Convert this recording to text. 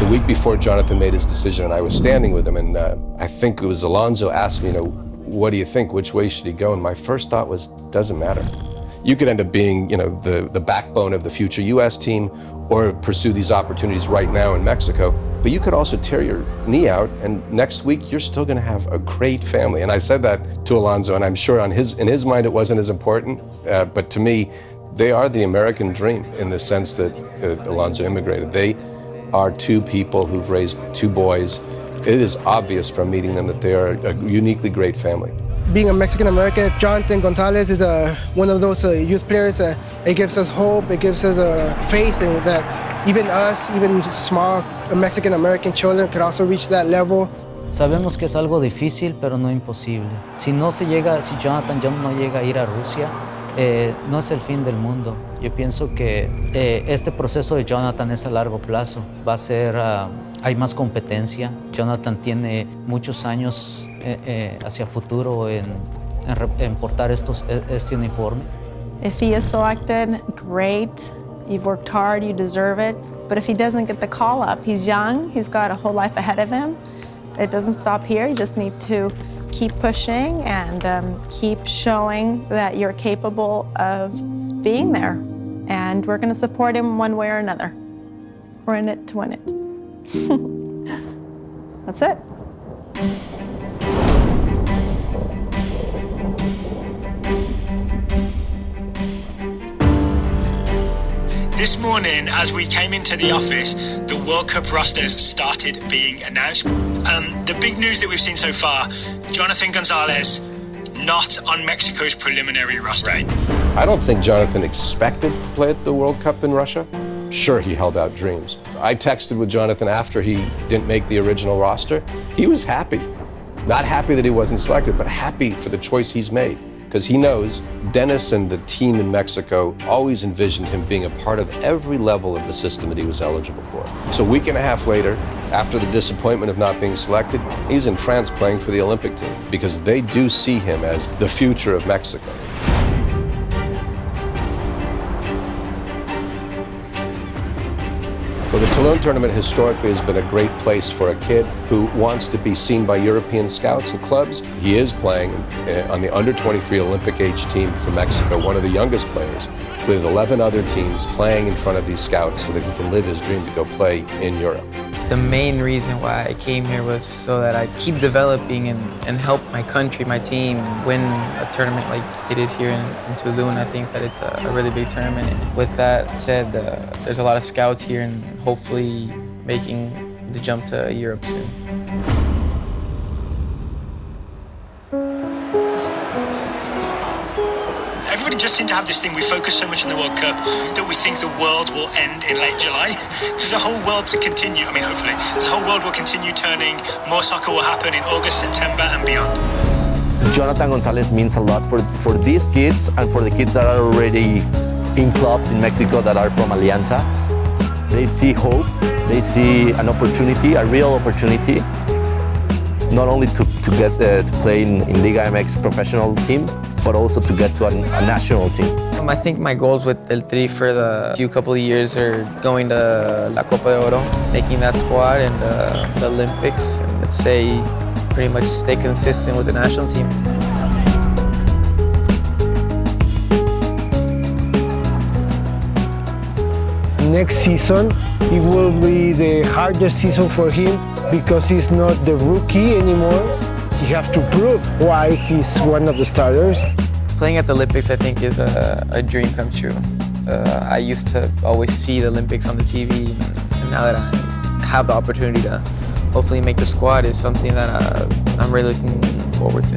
week before Jonathan made his decision, and I was standing with him, and I think it was Alonso asked me, what do you think? Which way should he go? And my first thought was, doesn't matter. You could end up being, the backbone of the future U.S. team, or pursue these opportunities right now in Mexico. But you could also tear your knee out, and next week you're still going to have a great family. And I said that to Alonso, and I'm sure in his mind it wasn't as important. But to me, they are the American dream in the sense that Alonso immigrated. They are two people who've raised two boys. It is obvious from meeting them that they are a uniquely great family. Being a Mexican-American, Jonathan Gonzalez is one of those youth players. It gives us hope, it gives us faith in that even us, even small Mexican-American children could also reach that level. Sabemos que es algo difícil, pero no imposible. Si Jonathan ya no llega a ir a Rusia, no es el fin del mundo. Yo pienso que este proceso de Jonathan es a largo plazo. Va a ser, hay más competencia. Jonathan tiene muchos años hacia futuro en portar este uniforme. If he is selected, great. You've worked hard, you deserve it. But if he doesn't get the call up, he's young, he's got a whole life ahead of him. It doesn't stop here. You just need to keep pushing and keep showing that you're capable of being there. And we're going to support him one way or another. We're in it to win it. That's it. This morning, as we came into the office, the World Cup rosters started being announced. The big news that we've seen so far, Jonathan González not on Mexico's preliminary roster. Right. I don't think Jonathan expected to play at the World Cup in Russia. Sure, he held out dreams. I texted with Jonathan after he didn't make the original roster. He was happy. Not happy that he wasn't selected, but happy for the choice he's made. Because he knows Dennis and the team in Mexico always envisioned him being a part of every level of the system that he was eligible for. So a week and a half later, after the disappointment of not being selected, he's in France playing for the Olympic team because they do see him as the future of Mexico. Well, the Toulon tournament historically has been a great place for a kid who wants to be seen by European scouts and clubs. He is playing on the under-23 Olympic age team for Mexico, one of the youngest players, with 11 other teams playing in front of these scouts so that he can live his dream to go play in Europe. The main reason why I came here was so that I keep developing and help my country, my team, win a tournament like it is here in Toulon. I think that it's a really big tournament. And with that said, there's a lot of scouts here and hopefully making the jump to Europe soon. Everybody just seems to have this thing, we focus so much on the World Cup that we think the world will end in late July. There's a whole world to continue, hopefully. There's a whole world will continue turning, more soccer will happen in August, September and beyond. Jonathan González means a lot for these kids and for the kids that are already in clubs in Mexico that are from Alianza. They see hope, they see an opportunity, a real opportunity, not only to get to play in Liga MX professional team, but also to get to a national team. I think my goals with El Tri for the couple of years are going to la Copa de Oro, making that squad, and the Olympics, and let's say pretty much stay consistent with the national team. Next season, it will be the hardest season for him because he's not the rookie anymore. He has to prove why he's one of the starters. Playing at the Olympics, I think, is a dream come true. I used to always see the Olympics on the TV, and now that I have the opportunity to hopefully make the squad is something that I'm really looking forward to.